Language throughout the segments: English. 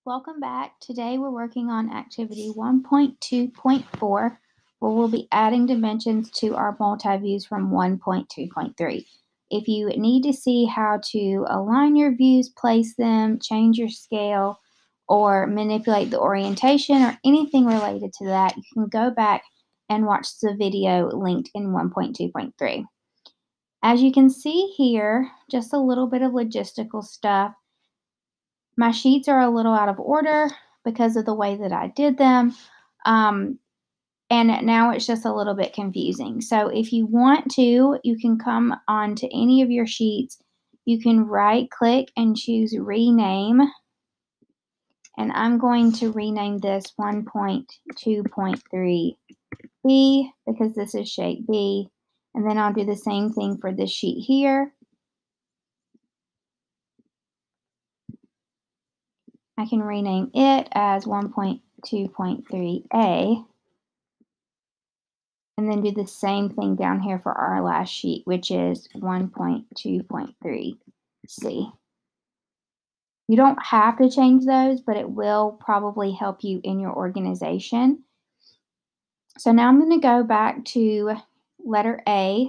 Welcome back. Today we're working on activity 1.2.4 where we'll be adding dimensions to our multi-views from 1.2.3. If you need to see how to align your views, place them, change your scale, or manipulate the orientation or anything related to that, you can go back and watch the video linked in 1.2.3. As you can see here, just a little bit of logistical stuff. My sheets are a little out of order because of the way that I did them, and now it's just a little bit confusing. So if you want to, you can come on to any of your sheets. You can right-click and choose Rename, and I'm going to rename this 1.2.3B because this is shape B, and then I'll do the same thing for this sheet here. I can rename it as 1.2.3A and then do the same thing down here for our last sheet, which is 1.2.3C. You don't have to change those, but it will probably help you in your organization. So now I'm going to go back to letter A.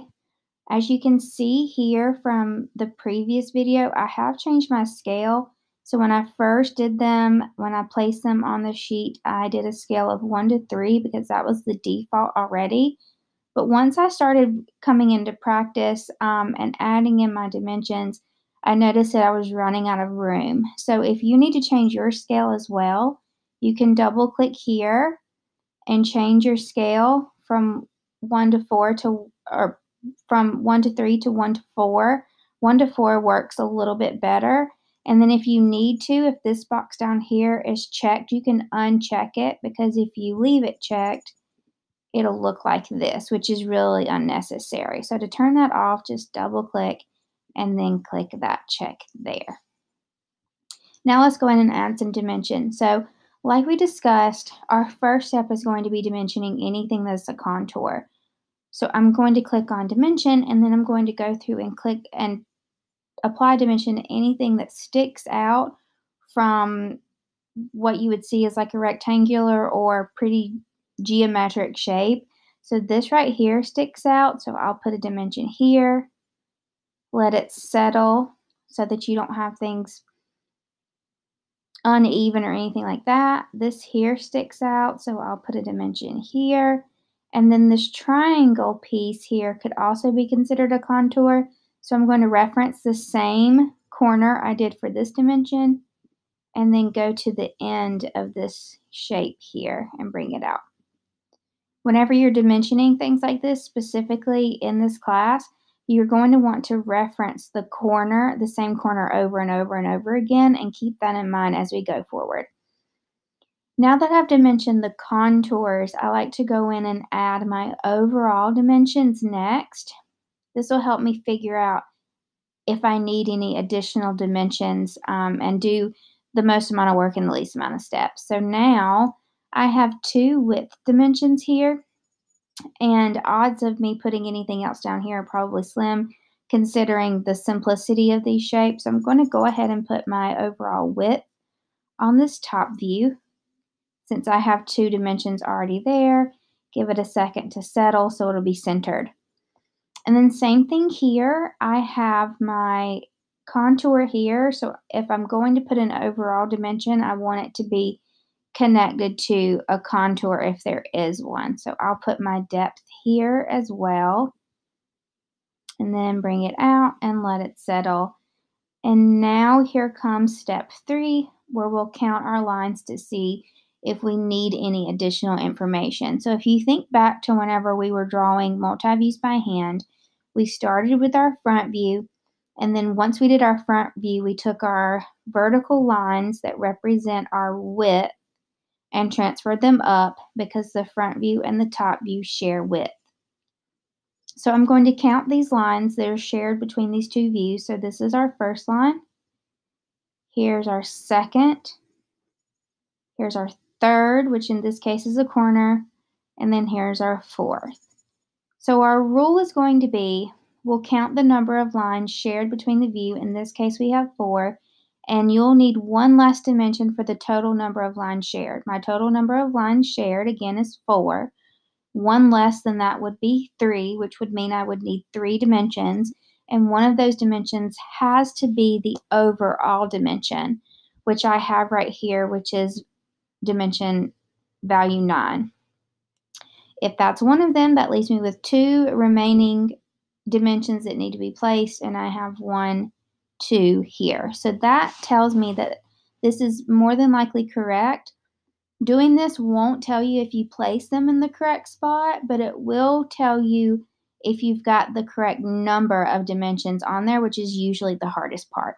As you can see here from the previous video, I have changed my scale. So when I first did them, when I placed them on the sheet, I did a scale of 1 to 3 because that was the default already. But once I started coming into practice and adding in my dimensions, I noticed that I was running out of room. So if you need to change your scale as well, you can double click here and change your scale from 1 to 4 to, or from 1 to 3 to 1 to 4. 1 to 4 works a little bit better. And then if you need to, if this box down here is checked, you can uncheck it because if you leave it checked, it'll look like this, which is really unnecessary. So to turn that off, just double click and then click that check there. Now let's go in and add some dimension. So like we discussed, our first step is going to be dimensioning anything that's a contour. So I'm going to click on dimension and then I'm going to go through and click and apply dimension to anything that sticks out from what you would see as like a rectangular or pretty geometric shape. So this right here sticks out, so I'll put a dimension here, let it settle so that you don't have things uneven or anything like that. This here sticks out, so I'll put a dimension here. And then this triangle piece here could also be considered a contour. So I'm going to reference the same corner I did for this dimension and then go to the end of this shape here and bring it out. Whenever you're dimensioning things like this, specifically in this class, you're going to want to reference the corner, the same corner over and over and over again, and keep that in mind as we go forward. Now that I've dimensioned the contours, I like to go in and add my overall dimensions next. This will help me figure out if I need any additional dimensions and do the most amount of work in the least amount of steps. So now I have 2 width dimensions here, and odds of me putting anything else down here are probably slim considering the simplicity of these shapes. I'm going to go ahead and put my overall width on this top view. Since I have 2 dimensions already there, give it a second to settle so it'll be centered. And then same thing here, I have my contour here. So if I'm going to put an overall dimension, I want it to be connected to a contour if there is one. So I'll put my depth here as well. And then bring it out and let it settle. And now here comes step 3, where we'll count our lines to see if we need any additional information. So if you think back to whenever we were drawing multi-views by hand, we started with our front view, and then once we did our front view, we took our vertical lines that represent our width and transferred them up because the front view and the top view share width. So I'm going to count these lines that are shared between these 2 views. So this is our first line. Here's our second. Here's our third, which in this case is a corner. And then here's our fourth. So our rule is going to be, we'll count the number of lines shared between the view. In this case, we have 4. and you'll need one less dimension for the total number of lines shared. My total number of lines shared, again, is 4. One less than that would be 3, which would mean I would need 3 dimensions, and one of those dimensions has to be the overall dimension, which I have right here, which is dimension value 9. If that's one of them, that leaves me with 2 remaining dimensions that need to be placed, and I have 1, 2 here. So that tells me that this is more than likely correct. Doing this won't tell you if you place them in the correct spot, but it will tell you if you've got the correct number of dimensions on there, which is usually the hardest part.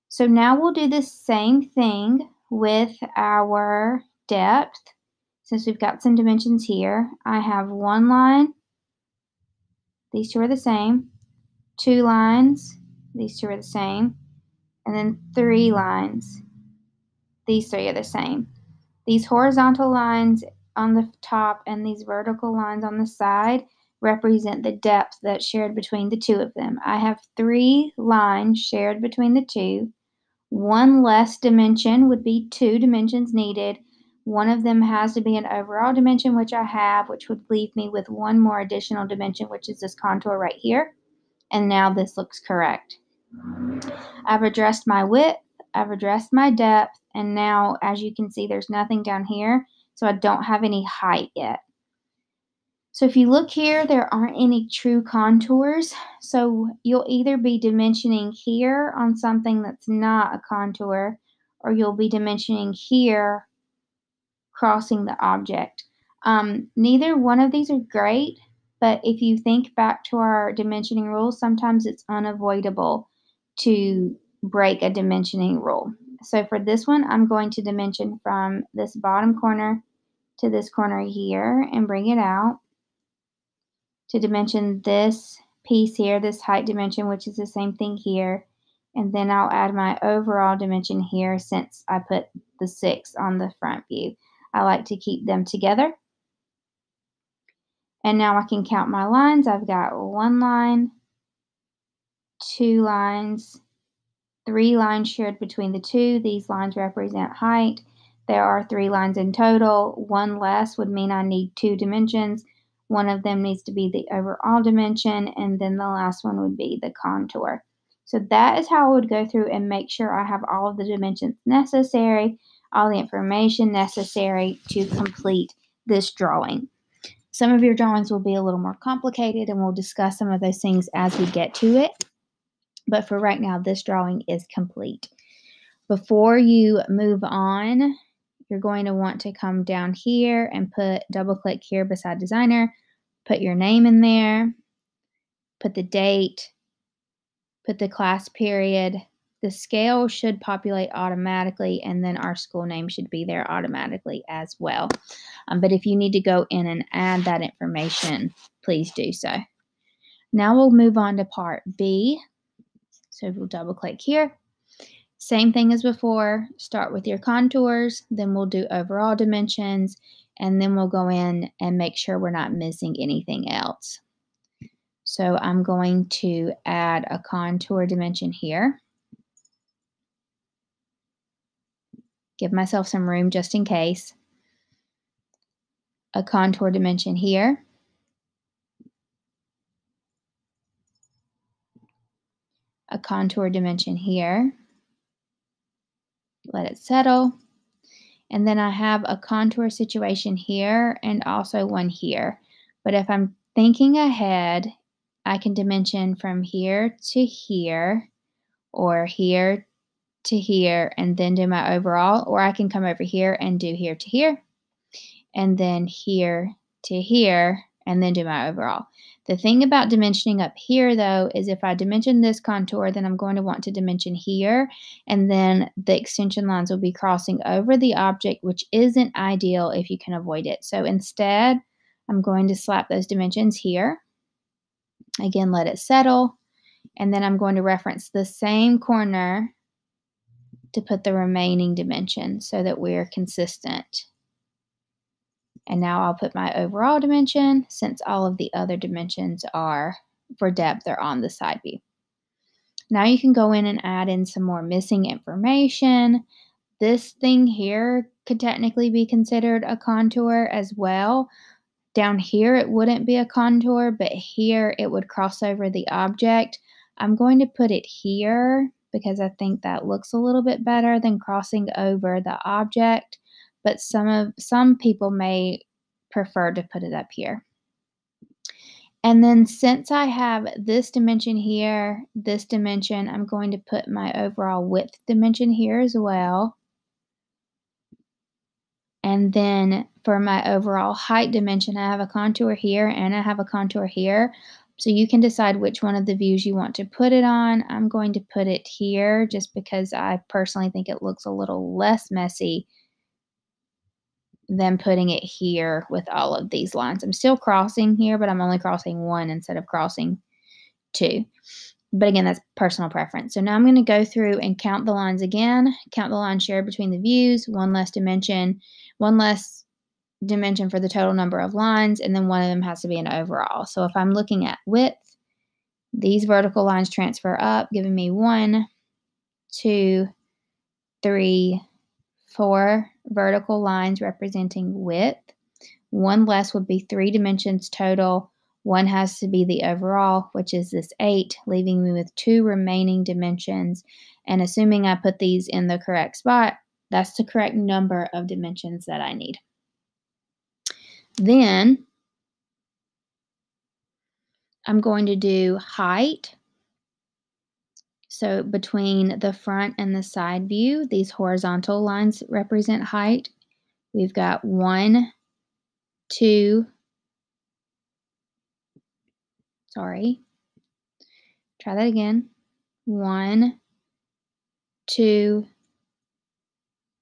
So now we'll do the same thing with our depth. Since we've got some dimensions here, I have 1 line, these 2 are the same, 2 lines, these 2 are the same, and then 3 lines, these 3 are the same. These horizontal lines on the top and these vertical lines on the side represent the depth that's shared between the 2 of them. I have 3 lines shared between the 2. One less dimension would be 2 dimensions needed. One of them has to be an overall dimension, which I have, which would leave me with 1 more additional dimension, which is this contour right here. And now this looks correct. I've addressed my width, I've addressed my depth, and now, as you can see, there's nothing down here, so I don't have any height yet. So if you look here, there aren't any true contours, so you'll either be dimensioning here on something that's not a contour, or you'll be dimensioning here crossing the object. Neither one of these are great, but if you think back to our dimensioning rules, sometimes it's unavoidable to break a dimensioning rule. So for this one, I'm going to dimension from this bottom corner to this corner here and bring it out to dimension this piece here, this height dimension, which is the same thing here. And then I'll add my overall dimension here since I put the 6 on the front view. I like to keep them together. And now I can count my lines. I've got 1 line, 2 lines, 3 lines shared between the 2. These lines represent height. There are 3 lines in total. 1 less would mean I need 2 dimensions. One of them needs to be the overall dimension, and then the last one would be the contour. So that is how I would go through and make sure I have all of the dimensions necessary, all the information necessary to complete this drawing. Some of your drawings will be a little more complicated, and we'll discuss some of those things as we get to it. But for right now, this drawing is complete. Before you move on, you're going to want to come down here and double click here beside designer, put your name in there, put the date, put the class period. The scale should populate automatically, and then our school name should be there automatically as well. But if you need to go in and add that information, please do so. Now we'll move on to part B. So we'll double click here. Same thing as before, start with your contours, then we'll do overall dimensions, and then we'll go in and make sure we're not missing anything else. So I'm going to add a contour dimension here. Give myself some room just in case. A contour dimension here. A contour dimension here. Let it settle. And then I have a contour situation here and also one here. But if I'm thinking ahead, I can dimension from here to here, or here to here, and then do my overall, or I can come over here and do here to here, and then here to here, and then do my overall. The thing about dimensioning up here, though, is if I dimension this contour, then I'm going to want to dimension here, and then the extension lines will be crossing over the object, which isn't ideal if you can avoid it. So instead, I'm going to slap those dimensions here. Again, let it settle, and then I'm going to reference the same corner to put the remaining dimension so that we're consistent. And now I'll put my overall dimension since all of the other dimensions are for depth are on the side view. Now you can go in and add in some more missing information. This thing here could technically be considered a contour as well. Down here, it wouldn't be a contour, but here it would cross over the object. I'm going to put it here because I think that looks a little bit better than crossing over the object, but some people may prefer to put it up here. And then since I have this dimension here, this dimension, I'm going to put my overall width dimension here as well. And then for my overall height dimension, I have a contour here and I have a contour here. So you can decide which one of the views you want to put it on. I'm going to put it here just because I personally think it looks a little less messy than putting it here with all of these lines. I'm still crossing here, but I'm only crossing one instead of crossing two. But again, that's personal preference. So now I'm going to go through and count the lines again, count the lines shared between the views, one less dimension for the total number of lines, and then one of them has to be an overall. So if I'm looking at width, these vertical lines transfer up, giving me 1, 2, 3, 4 vertical lines representing width. One less would be 3 dimensions total. One has to be the overall, which is this 8, leaving me with 2 remaining dimensions. And assuming I put these in the correct spot, that's the correct number of dimensions that I need. Then I'm going to do height. So between the front and the side view, these horizontal lines represent height. We've got 1, 2, try that again. 1, 2,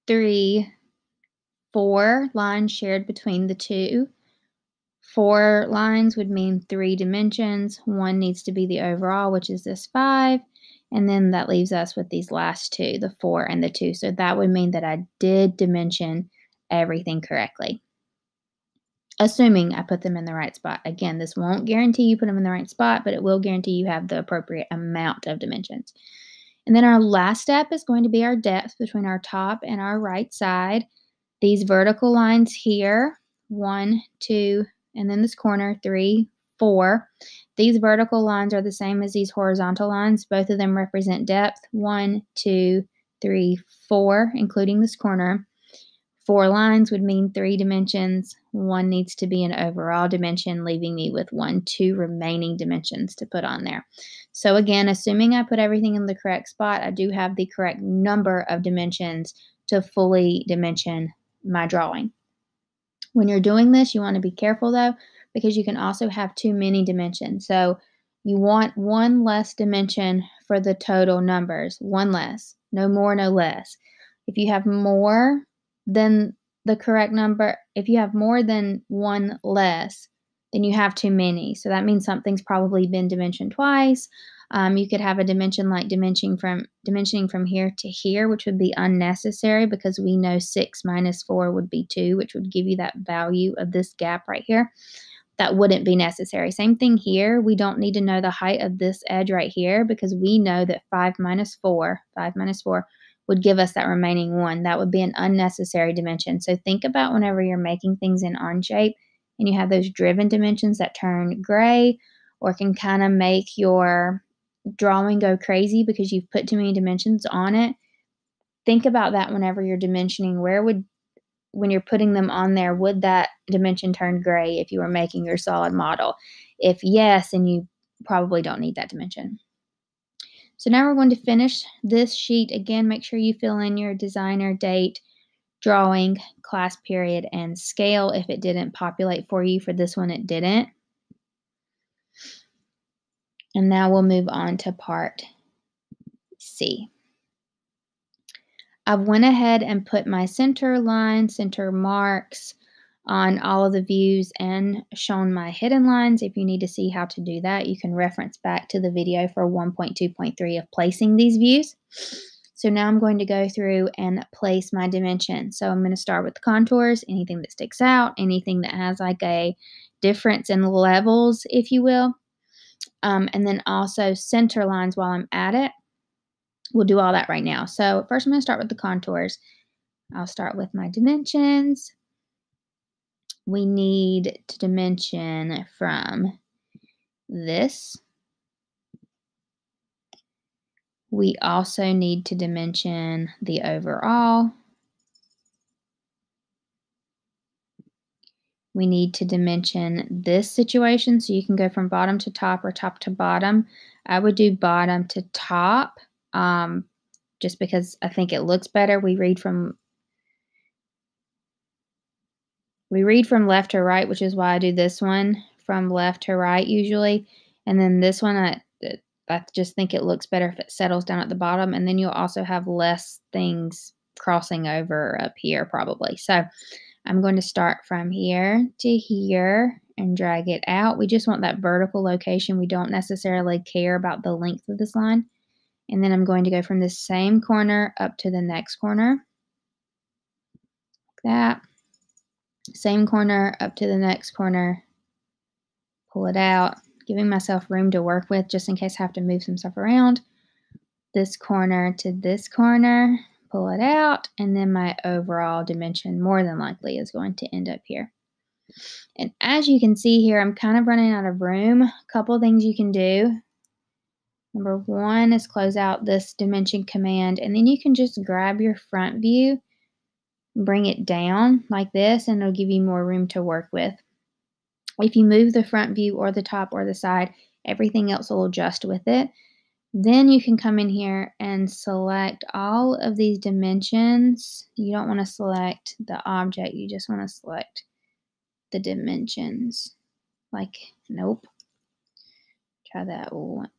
3, 4 lines shared between the two. 4 lines would mean 3 dimensions. 1 needs to be the overall, which is this 5. And then that leaves us with these last 2, the 4 and the 2. So that would mean that I did dimension everything correctly, assuming I put them in the right spot. Again, this won't guarantee you put them in the right spot, but it will guarantee you have the appropriate amount of dimensions. And then our last step is going to be our depth between our top and our right side. These vertical lines here, 1, 2, and then this corner, 3, 4. These vertical lines are the same as these horizontal lines. Both of them represent depth, 1, 2, 3, 4, including this corner. 4 lines would mean 3 dimensions. 1 needs to be an overall dimension, leaving me with 2 remaining dimensions to put on there. So again, assuming I put everything in the correct spot, I do have the correct number of dimensions to fully dimension my drawing. When you're doing this, you want to be careful though, because you can also have too many dimensions. So you want 1 less dimension for the total numbers, 1 less, no more, no less. If you have more than the correct number, if you have more than 1 less, then you have too many. So that means something's probably been dimensioned twice. You could have a dimension like dimensioning from here to here, which would be unnecessary because we know 6 minus 4 would be 2, which would give you that value of this gap right here. That wouldn't be necessary. Same thing here. We don't need to know the height of this edge right here because we know that 5 minus 4 would give us that remaining 1. That would be an unnecessary dimension. So think about whenever you're making things in Onshape and you have those driven dimensions that turn gray or can kind of make your drawing go crazy because you've put too many dimensions on it. Think about that whenever you're dimensioning. When you're putting them on there, would that dimension turn gray if you were making your solid model? If yes, then you probably don't need that dimension. So now we're going to finish this sheet. Again, make sure you fill in your designer, date, drawing, class period, and scale. If it didn't populate for you, for this one it didn't. And now we'll move on to part C. I've went ahead and put my center line, center marks on all of the views and shown my hidden lines. If you need to see how to do that, you can reference back to the video for 1.2.3 of placing these views. So now I'm going to go through and place my dimensions. So I'm going to start with the contours, anything that sticks out, anything that has like a difference in levels, if you will. and then also center lines while I'm at it. We'll do all that right now. So first I'm going to start with the contours. I'll start with my dimensions. We need to dimension from this. We also need to dimension the overall. We need to dimension this situation, so you can go from bottom to top or top to bottom. I would do bottom to top, just because I think it looks better. We read from left to right, which is why I do this one from left to right usually. And then this one, I just think it looks better if it settles down at the bottom. And then you'll also have less things crossing over up here probably. So I'm going to start from here to here and drag it out. We just want that vertical location. We don't necessarily care about the length of this line. And then I'm going to go from the same corner up to the next corner. Like that. Same corner up to the next corner. Pull it out, giving myself room to work with just in case I have to move some stuff around. This corner to this corner, pull it out, and then my overall dimension more than likely is going to end up here. And as you can see here, I'm kind of running out of room. A couple things you can do. Number one is close out this dimension command, and then you can just grab your front view, bring it down like this, and it'll give you more room to work with. If you move the front view or the top or the side, everything else will adjust with it. Then you can come in here and select all of these dimensions. You don't want to select the object, you just want to select the dimensions. Like, nope. Try that one.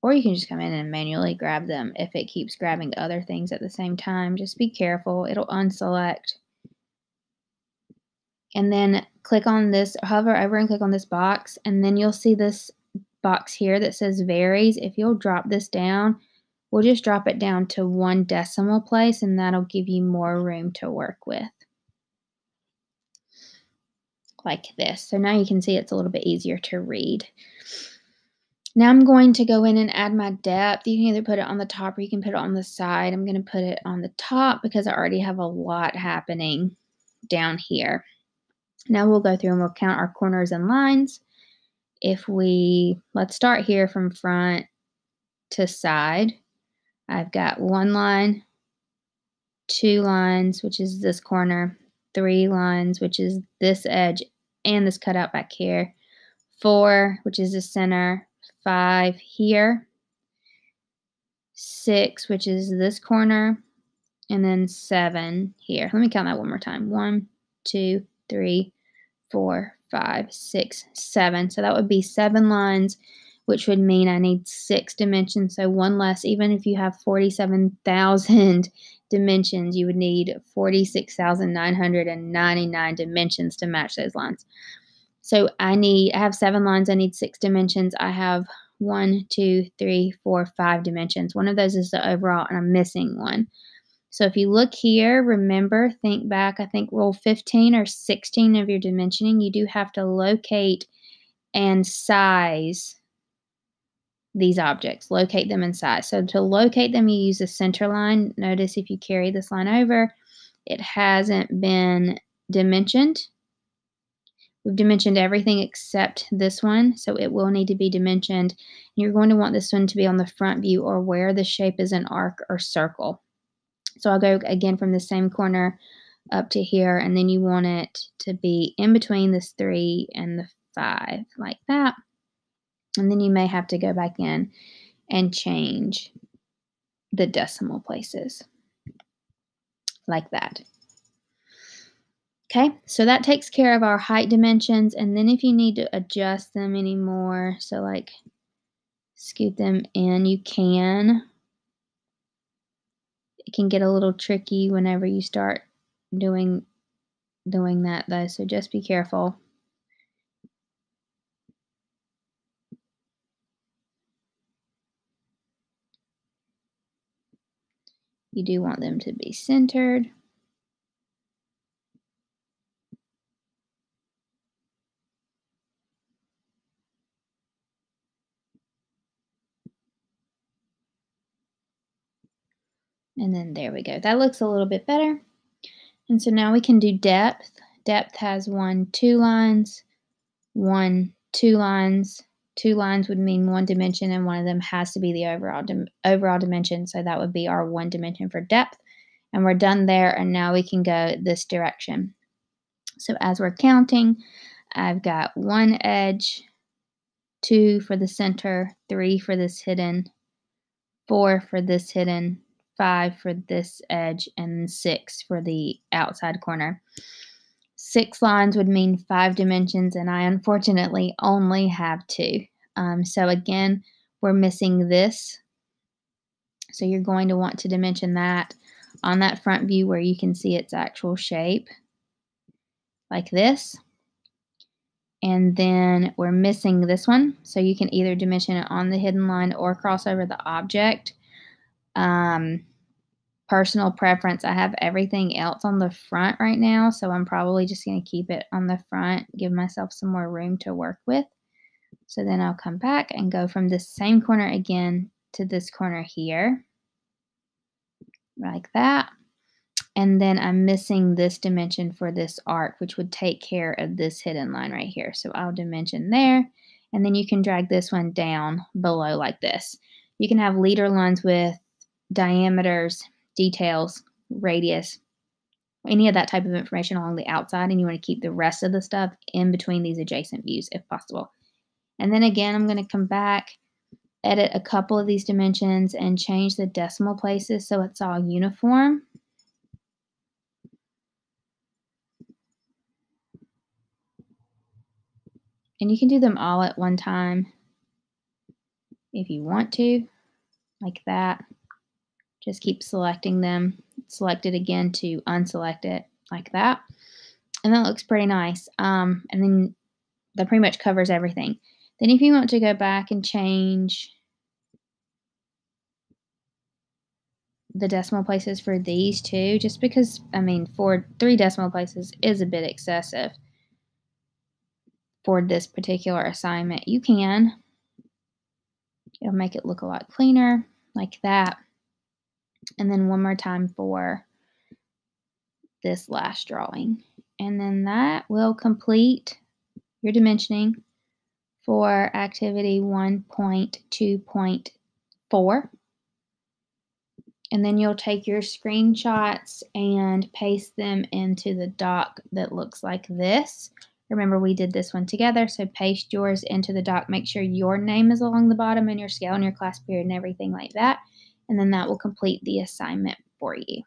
Or you can just come in and manually grab them if it keeps grabbing other things at the same time. Just be careful, it'll unselect. And then click on this, hover over and click on this box, and then you'll see this box here that says varies. If you'll drop this down, we'll just drop it down to 1 decimal place, and that'll give you more room to work with. Like this. So now you can see it's a little bit easier to read. Now I'm going to go in and add my depth. You can either put it on the top or you can put it on the side. I'm going to put it on the top because I already have a lot happening down here. Now we'll go through and we'll count our corners and lines. Let's start here from front to side. I've got 1 line, 2 lines, which is this corner, 3 lines, which is this edge and this cutout back here, 4, which is the center, 5 here, 6, which is this corner, and then 7 here. Let me count that one more time. 1, 2, 3, 4, 5, 6, 7. So that would be 7 lines, which would mean I need 6 dimensions. So 1 less. Even if you have 47,000 dimensions, you would need 46,999 dimensions to match those lines. So I have 7 lines. I need 6 dimensions. I have 1, 2, 3, 4, 5 dimensions. One of those is the overall, and I'm missing one. So if you look here, remember, think back, I think rule 15 or 16 of your dimensioning, you do have to locate and size these objects. Locate them and size. So to locate them, you use a center line. Notice if you carry this line over, it hasn't been dimensioned. We've dimensioned everything except this one, so it will need to be dimensioned. You're going to want this one to be on the front view or where the shape is an arc or circle. So I'll go again from the same corner up to here, and then you want it to be in between this 3 and the 5, like that. And then you may have to go back in and change the decimal places, like that. Okay, so that takes care of our height dimensions, and then if you need to adjust them anymore, so like scoot them in, you can. It can get a little tricky whenever you start doing that though, so just be careful. You do want them to be centered. And then there we go. That looks a little bit better. And so now we can do depth. Depth has 1, 2 lines, 1, 2 lines. 2 lines would mean 1 dimension, and one of them has to be the overall dimension. So that would be our 1 dimension for depth. And we're done there, and now we can go this direction. So as we're counting, I've got 1 edge, 2 for the center, 3 for this hidden, 4 for this hidden, 5 for this edge, and 6 for the outside corner. 6 lines would mean 5 dimensions, and I unfortunately only have 2. So again, we're missing this. So you're going to want to dimension that on that front view where you can see its actual shape, like this. And then we're missing this one, so you can either dimension it on the hidden line or cross over the object. Personal preference, I have everything else on the front right now, so I'm probably just going to keep it on the front, give myself some more room to work with. So then I'll come back and go from this same corner again to this corner here, like that. And then I'm missing this dimension for this arc, which would take care of this hidden line right here. So I'll dimension there, and then you can drag this one down below like this. You can have leader lines with diameters, details, radius, any of that type of information along the outside, and you want to keep the rest of the stuff in between these adjacent views if possible. And then again, I'm going to come back, edit a couple of these dimensions, and change the decimal places so it's all uniform. And you can do them all at one time if you want to, like that. Just keep selecting them. Select it again to unselect it, like that. And that looks pretty nice. And then that pretty much covers everything. Then if you want to go back and change the decimal places for these two, just because, I mean, for 3 decimal places is a bit excessive for this particular assignment, you can. It'll make it look a lot cleaner, like that. And then one more time for this last drawing. And then that will complete your dimensioning for activity 1.2.4. And then you'll take your screenshots and paste them into the doc that looks like this. Remember, we did this one together, so paste yours into the doc. Make sure your name is along the bottom and your scale and your class period and everything like that. And then that will complete the assignment for you.